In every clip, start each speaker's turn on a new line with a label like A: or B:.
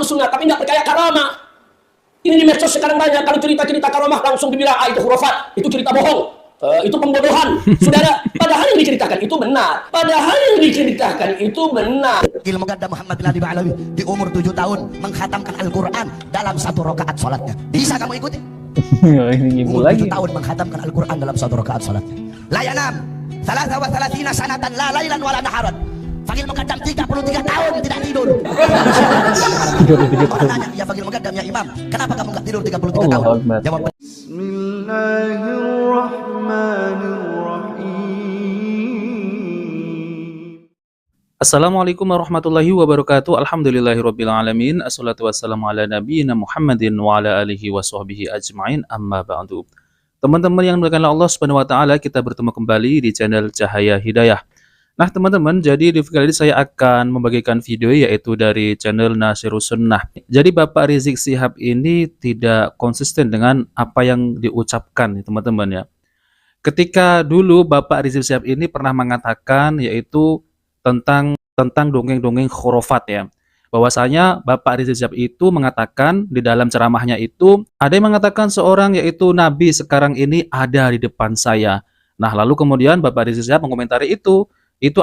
A: sunnah tapi nggak percaya karamah. Ini di medsos sekarang banyak, kalau cerita-cerita karamah langsung dibilang itu khurafat, itu cerita bohong, itu pembodohan. Saudara, padahal yang diceritakan itu benar. Padahal yang diceritakan itu benar.
B: Ilmu ganda Muhammad bin Abi Alawi di umur 7 tahun menghatamkan Al-Quran dalam 1 rakaat salatnya. Bisa kamu ikuti? Umur 7 tahun menghatamkan Al-Quran dalam 1 rakaat salatnya. La yanam 33 sanatan la lailan wala naharan. Fakir Muqaddam 33 tahun tidak tidur. Orang nanya, ya Fakir Muqaddam ya Imam, kenapa kamu nggak tidur 33 tahun? Jawab.
C: Assalamualaikum warahmatullahi wabarakatuh. Alhamdulillahirabbil alamin. Assalatu wassalamu ala nabiyyina Muhammadin wa ala alihi washabbihi ajmain. Amma ba'du. Teman-teman yang dimuliakan Allah Subhanahu wa taala, kita bertemu kembali di channel Cahaya Hidayah. Nah, teman-teman, jadi di video kali ini saya akan membagikan video yaitu dari channel Nasirus Sunnah. Jadi Bapak Rizik Syihab ini tidak konsisten dengan apa yang diucapkan, teman-teman ya. Ketika dulu Bapak Rizik Syihab ini pernah mengatakan yaitu tentang dongeng-dongeng khurafat ya. Bahwasanya Bapak Rizik Syihab itu mengatakan di dalam ceramahnya itu ada yang mengatakan seorang yaitu Nabi sekarang ini ada di depan saya. Nah, lalu kemudian Bapak Rizik Syihab mengomentari itu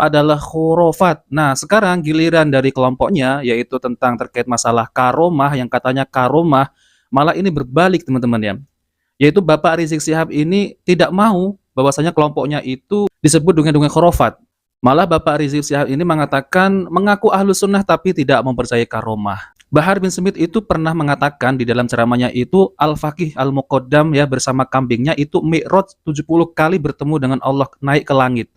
C: adalah khurafat. Nah, sekarang giliran dari kelompoknya yaitu tentang terkait masalah karomah yang katanya karomah, malah ini berbalik, teman-teman ya. Yaitu Bapak Rizik Syihab ini tidak mau bahwasanya kelompoknya itu disebut dongeng-dongeng khurafat. Malah Bapak Rizik Syihab ini mengatakan mengaku Ahlus Sunnah tapi tidak mempercayai karomah. Bahar bin Smith itu pernah mengatakan di dalam ceramahnya itu Al-Faqih Al-Muqaddam ya bersama kambingnya itu Mi'raj 70 kali bertemu dengan Allah naik ke langit.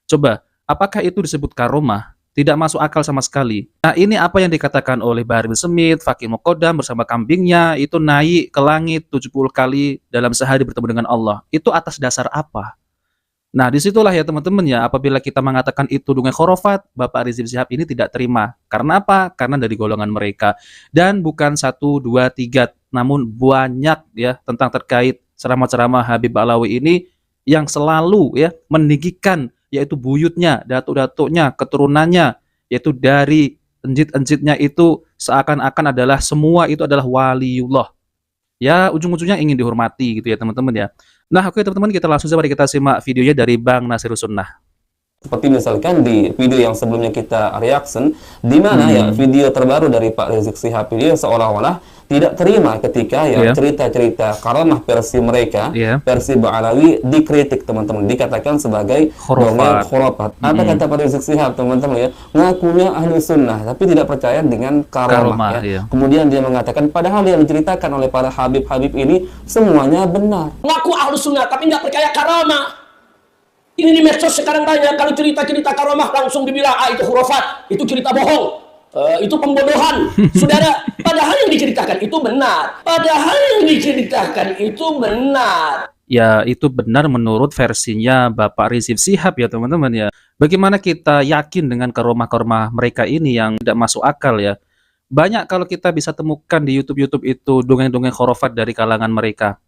C: Coba, apakah itu disebut karomah? Tidak masuk akal sama sekali. Nah, ini apa yang dikatakan oleh Bahar bin Smith, Faqih Muqaddam bersama kambingnya itu naik ke langit 70 kali dalam sehari bertemu dengan Allah. Itu atas dasar apa? Nah, disitulah ya teman-teman ya, apabila kita mengatakan itu dongeng khurafat, Bapak Rizik Syihab ini tidak terima. Karena apa? Karena dari golongan mereka. Dan bukan 1, 2, 3, namun banyak ya tentang terkait ceramah-ceramah Habib Alawi ini yang selalu ya meninggikan yaitu buyutnya, datuk-datuknya, keturunannya, yaitu dari enjit-enjitnya itu seakan-akan adalah semua itu adalah waliullah. Ya, ujung-ujungnya ingin dihormati gitu ya teman-teman ya. Nah, oke teman-teman, kita langsung saja kita simak videonya dari Bang Nasirus Sunnah.
D: Seperti misalkan di video yang sebelumnya kita reaction, di mana ya video terbaru dari Pak Rizik Syihab ini seolah-olah tidak terima ketika ya cerita-cerita karamah versi mereka, versi Ba'alawi dikritik teman-teman, dikatakan sebagai dongeng khurafat. Apa kata Pak Rizik Syihab teman-teman ya? Ngakunya ahli sunnah tapi tidak percaya dengan karamah ya. Kemudian dia mengatakan padahal yang diceritakan oleh para habib-habib ini semuanya benar.
A: Ngaku ahli sunnah tapi nggak percaya karamah. Ini di medsos sekarang banyak, kalau cerita-cerita karamah langsung dibilang itu khurafat, itu cerita bohong, itu pembodohan. Saudara, padahal yang diceritakan itu benar. Padahal yang diceritakan itu benar.
C: Ya, itu benar menurut versinya Bapak Rizik Syihab ya teman-teman ya. Bagaimana kita yakin dengan karomah-karomah mereka ini yang tidak masuk akal ya. Banyak kalau kita bisa temukan di YouTube itu dongeng-dongeng khurafat dari kalangan mereka.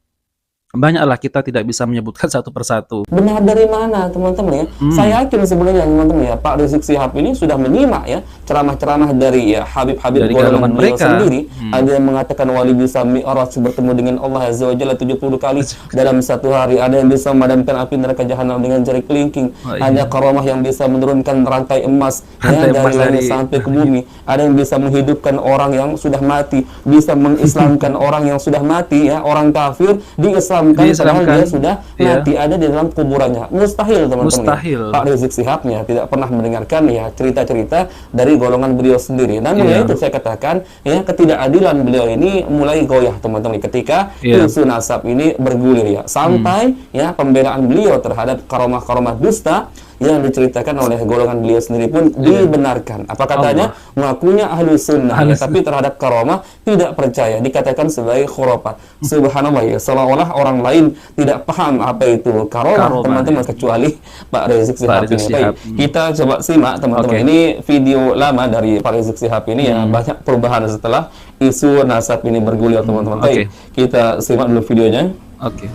C: Banyaklah, kita tidak bisa menyebutkan satu persatu.
D: Benar dari mana teman-teman ya? Saya yakin sebenarnya teman-teman ya, Pak Rizik Syihab ini sudah menyimak ya ceramah-ceramah dari ya habib-habib golongan beliau sendiri. Ada yang mengatakan wali bisa mi'raj bertemu dengan Allah Azza wa Jalla 70 kali dalam satu hari. Ada yang bisa memadamkan api neraka jahanam dengan jari kelingking. Ada karamah yang bisa menurunkan rantai emas ya, dari langit sampai ke bumi. Ada yang bisa menghidupkan orang yang sudah mati, bisa mengislamkan orang yang sudah mati ya, orang kafir diislamkan padahal dia sudah mati, ada di dalam kuburannya. Mustahil teman-teman. Pak Rizik Syihab tidak pernah mendengarkan ya cerita-cerita dari golongan beliau sendiri. Namun ya itu saya katakan ya ketidakadilan beliau ini mulai goyah teman-teman ketika isu nasab ini bergulir ya. Sampai ya pembelaan beliau terhadap karomah-karomah dusta yang diceritakan oleh golongan beliau sendiri pun dibenarkan. Apa katanya? Mengakunya ahli sunnah ya, tapi terhadap karomah tidak percaya, dikatakan sebagai khurafat. Subhanallah ya, seolah-olah orang lain tidak paham apa itu karomah teman-teman kecuali Pak Rizik Syihab ini. Baik, kita coba simak teman-teman. Ini video lama dari Pak Rizik Syihab ini ya, banyak perubahan setelah isu nasab ini bergulir teman-teman. Baik, kita simak dulu videonya.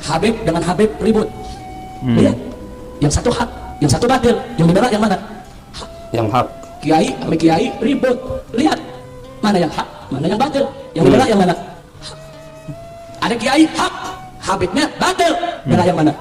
B: Habib dengan Habib ribut. Lihat, yang satu hak, yang satu batil, yang benar yang mana?
D: Yang hak.
B: Kiai sama kiai ribut. Lihat mana yang hak,
A: mana yang batil? Yang benar yang mana? Ada kiai hak, Habibnya batil. Bela yang mana?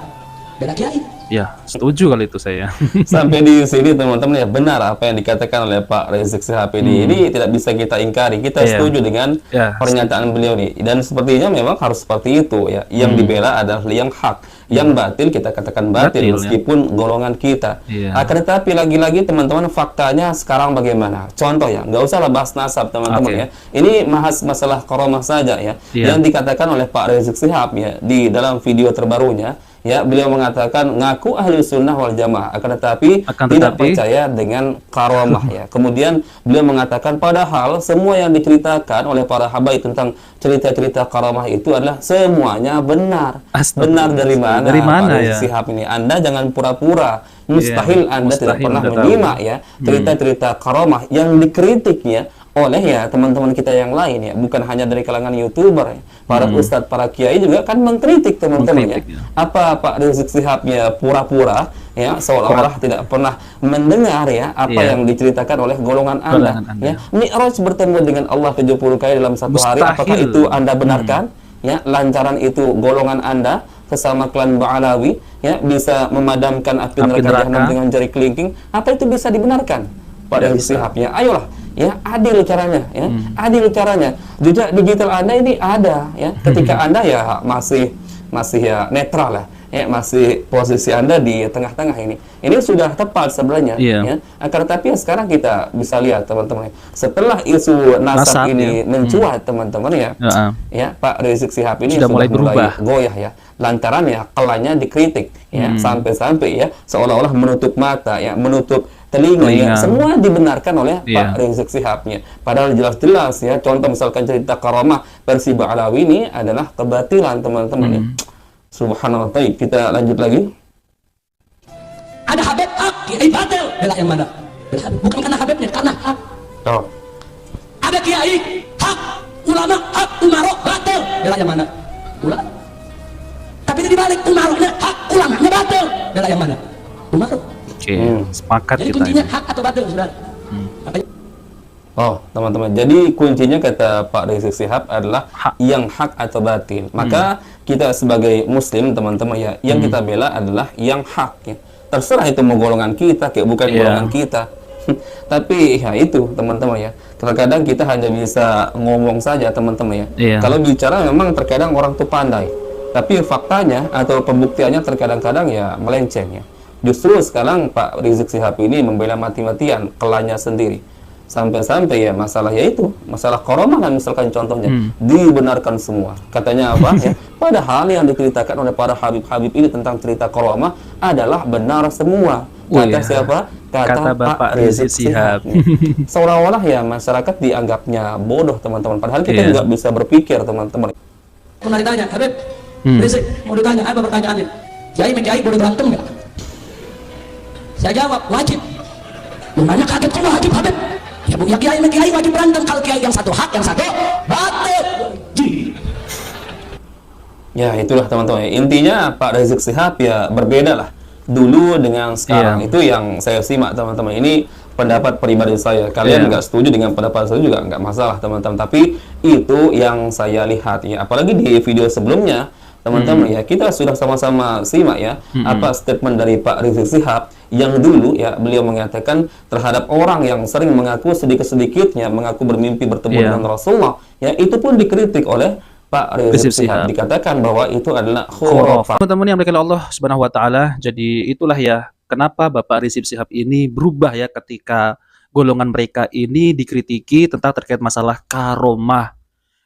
A: Bela kiai.
C: Ya, setuju kali itu saya.
D: Sampai di sini teman-teman ya, benar apa yang dikatakan oleh Pak Rizik Syihab ini tidak bisa kita ingkari. Kita setuju dengan pernyataan beliau nih, dan sepertinya memang harus seperti itu ya. Yang dibela adalah yang hak, yang batil kita katakan batil meskipun golongan kita. Akan tetapi lagi-lagi teman-teman, faktanya sekarang bagaimana? Contoh ya, nggak usah lah bahas nasab teman-teman ya. Ini masalah karomah saja ya. Yang dikatakan oleh Pak Rizik Syihab ya di dalam video terbarunya. Ya, beliau mengatakan ngaku ahli sunnah wal jamaah, akan tetapi tidak percaya dengan karomah ya. Kemudian beliau mengatakan padahal semua yang diceritakan oleh para habaib tentang cerita-cerita karomah itu adalah semuanya benar. Benar dari mana?
C: Dari mana
D: Pak Rizik Syihab ini? Anda jangan pura-pura. Mustahil Anda tidak pernah menyimak ya cerita-cerita karomah yang dikritiknya oleh ya teman-teman kita yang lain ya, bukan hanya dari kalangan YouTuber ya. Para ustadz, para kiai juga kan mengkritik teman-teman ya. Apa Pak Rizik Syihab ya pura-pura ya, seolah-olah tidak pernah mendengar ya apa yang diceritakan oleh golongan Anda ya. Mi'raj bertemu dengan Allah 70 kali dalam satu hari, apakah itu Anda benarkan? Ya, lancaran itu golongan Anda sesama klan Ba'alawi ya bisa memadamkan api neraka jahanam dengan jari kelingking, apa itu bisa dibenarkan? Pak Rizik Syihab ya, ayolah ya, adil caranya ya, adil caranya. Jejak digital Anda ini ada ya, ketika Anda ya masih ya netral lah ya, masih posisi Anda di tengah-tengah ini sudah tepat sebenarnya ya. Akan tetapi sekarang kita bisa lihat teman-teman, setelah isu nasab ini mencuat teman-teman ya, ya Pak Rizik Syihab ini sudah mulai berubah, goyah ya, lantaran ya kelanya dikritik ya, sampai-sampai ya seolah-olah menutup mata ya, menutup telinga ya, semua dibenarkan oleh Pak Rizik Syihab-nya. Padahal jelas-jelas ya, contoh misalkan cerita karomah versi Ba'alawi ini adalah kebatilan teman-teman ya. Subhanallah. Baik, kita lanjut lagi.
A: Ada Habib hak, kiai batil. Bela yang mana? Bela Habib. Bukan karena Habibnya, karena hak. Ada kiai hak, ulama hak, umaro batil. Bela yang mana? Ulama. Tapi itu dibalik, umaronya hak, ulamanya batil. Bela yang mana? Umaro.
C: Sepakat.
A: Jadi kuncinya hak atau batil, saudara.
D: Teman-teman, jadi kuncinya kata Pak Rizik Syihab adalah yang hak atau batil. Maka kita sebagai muslim teman-teman ya, yang kita bela adalah yang hak ya. Terserah itu mau golongan kita kayak bukan golongan kita. Tapi ya itu teman-teman ya, terkadang kita hanya bisa ngomong saja teman-teman ya. Kalau bicara memang terkadang orang tuh pandai, tapi faktanya atau pembuktiannya terkadang-kadang ya melenceng ya. Justru sekarang Pak Rizik Syihab ini membela mati-matian kelanya sendiri. Sampai-sampai ya masalah yaitu masalah karomah kan misalkan contohnya dibenarkan semua. Katanya apa ya? Padahal yang diceritakan oleh para habib-habib ini tentang cerita karomah adalah benar semua. Kata siapa? Kata Pak Rizik Syihab. Seolah-olah ya masyarakat dianggapnya bodoh teman-teman. Padahal kita juga bisa berpikir teman-teman.
A: Pernah ditanya, Habib Rizik mau ditanya apa pertanyaannya? Kiai boleh berantem nggak? Saya jawab, wajib. Makanya kaget juga wajib Habib. Ya bu, ya kiai wajib berantem. Kalau kiai yang satu hak, yang satu batil.
D: Ya itulah teman-teman. Intinya Pak Rizik Syihab ya berbeda lah dulu dengan sekarang. Itu yang saya simak teman-teman. Ini pendapat pribadi saya. Kalian nggak setuju dengan pendapat saya juga nggak masalah teman-teman. Tapi itu yang saya lihat ya. Apalagi di video sebelumnya teman-teman ya, kita sudah sama-sama simak ya apa statement dari Pak Rizik Syihab yang dulu ya beliau mengatakan terhadap orang yang sering mengaku sedikit-sedikitnya mengaku bermimpi bertemu dengan Rasulullah ya, itu pun dikritik oleh Pak Rizik Syihab, dikatakan bahwa itu adalah khurafat.
C: Teman-teman yang dimuliakan Allah Subhanahu wa taala, jadi itulah ya kenapa Bapak Rizik Syihab ini berubah ya ketika golongan mereka ini dikritiki tentang terkait masalah karomah.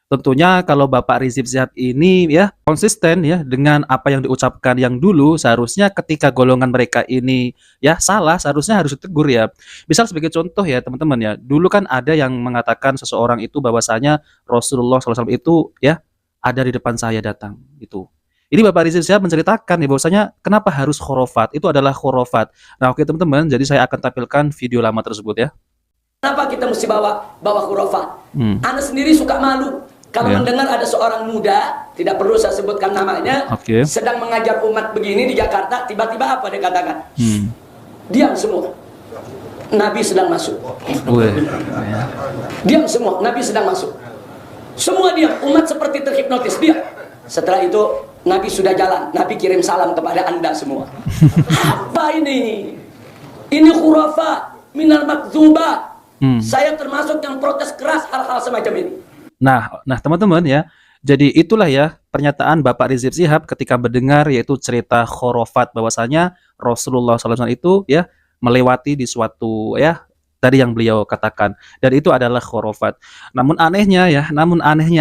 C: Tentunya kalau Bapak Rizik Syihab ini ya konsisten ya dengan apa yang diucapkan yang dulu, seharusnya ketika golongan mereka ini ya salah, seharusnya harus ditegur ya. Misal sebagai contoh ya teman-teman ya, dulu kan ada yang mengatakan seseorang itu bahwasanya Rasulullah SAW itu ya ada di depan saya datang itu. Ini Bapak Rizik Syihab menceritakan ya bahwasanya kenapa harus khurafat, itu adalah khurafat. Nah oke teman-teman, jadi saya akan tampilkan video lama tersebut ya.
A: Kenapa kita mesti bawa khurafat? Anda sendiri suka malu kalau mendengar ada seorang muda, tidak perlu saya sebutkan namanya, sedang mengajar umat begini di Jakarta, tiba-tiba apa dia katakan? Diam semua, Nabi sedang masuk. Diam semua, Nabi sedang masuk. Semua diam, umat seperti terhipnotis, diam. Setelah itu Nabi sudah jalan, Nabi kirim salam kepada Anda semua. Apa ini? Ini khurafat, minal makzubat. Saya termasuk yang protes keras hal-hal semacam ini.
C: Nah teman-teman ya, jadi itulah ya pernyataan Bapak Rizik Syihab ketika mendengar yaitu cerita khurafat, bahwasanya Rasulullah SAW itu ya melewati di suatu ya tadi yang beliau katakan, dan itu adalah khurafat. Namun anehnya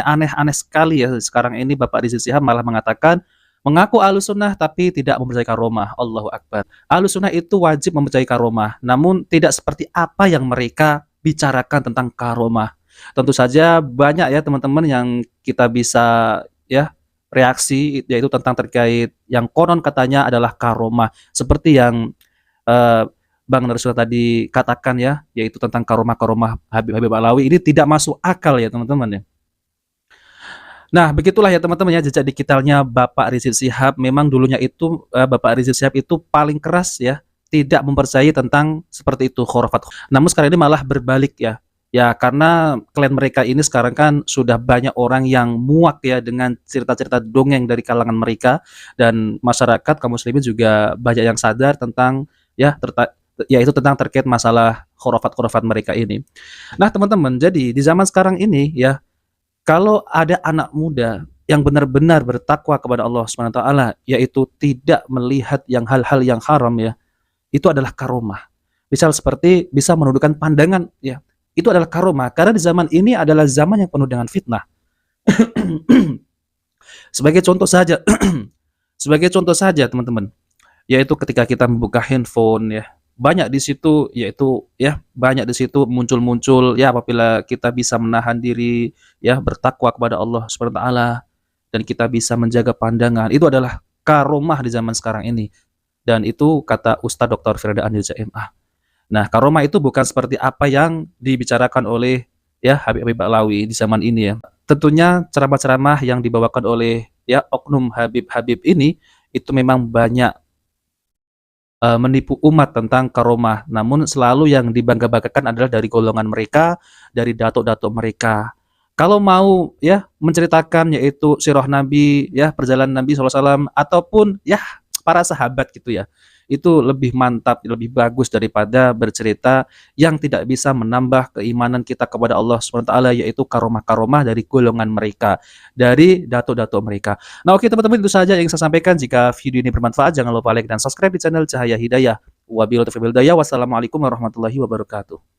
C: aneh sekali ya, sekarang ini Bapak Rizik Syihab malah mengatakan mengaku Ahlussunnah tapi tidak mempercayai karomah. Allahu Akbar. Ahlussunnah itu wajib mempercayai karomah, namun tidak seperti apa yang mereka bicarakan tentang karomah. Tentu saja banyak ya teman-teman yang kita bisa ya reaksi, yaitu tentang terkait yang konon katanya adalah karomah, seperti yang Bang Narsul tadi katakan ya, yaitu tentang karomah Habib Alawi. Ini tidak masuk akal ya teman-teman ya. Nah, begitulah ya teman-teman ya jejak digitalnya Bapak Rizik Syihab. Memang dulunya itu Bapak Rizik Syihab itu paling keras ya, tidak mempercayai tentang seperti itu khurafat. Namun sekarang ini malah berbalik ya. Ya karena klan mereka ini sekarang kan sudah banyak orang yang muak ya dengan cerita-cerita dongeng dari kalangan mereka, dan masyarakat kaum muslimin juga banyak yang sadar tentang ya yaitu tentang terkait masalah khurafat mereka ini. Nah, teman-teman, jadi di zaman sekarang ini ya, kalau ada anak muda yang benar-benar bertakwa kepada Allah SWT, yaitu tidak melihat yang hal-hal yang haram ya, itu adalah karomah. Misal seperti bisa menundukkan pandangan ya, itu adalah karomah. Karena di zaman ini adalah zaman yang penuh dengan fitnah. Sebagai contoh saja, teman-teman, yaitu ketika kita membuka handphone ya, banyak di situ muncul ya, apabila kita bisa menahan diri ya, bertakwa kepada Allah SWT, dan kita bisa menjaga pandangan, itu adalah karomah di zaman sekarang ini. Dan itu kata Ustadz Dr. Firda Anil MA. Nah, karomah itu bukan seperti apa yang dibicarakan oleh ya Habib Alawi di zaman ini ya. Tentunya ceramah-ceramah yang dibawakan oleh ya oknum Habib ini itu memang banyak menipu umat tentang karomah. Namun selalu yang dibangga-banggakan adalah dari golongan mereka, dari datuk-datuk mereka. Kalau mau ya menceritakan yaitu sirah Nabi ya, perjalanan Nabi SAW, ataupun ya para sahabat gitu ya, itu lebih mantap, lebih bagus daripada bercerita yang tidak bisa menambah keimanan kita kepada Allah SWT, yaitu karomah-karomah dari golongan mereka, dari datuk-datuk mereka. Nah, oke teman-teman, itu saja yang saya sampaikan. Jika video ini bermanfaat, jangan lupa like dan subscribe di channel Cahaya Hidayah. Wabillahi taufiq wal hidayah. Wassalamualaikum warahmatullahi wabarakatuh.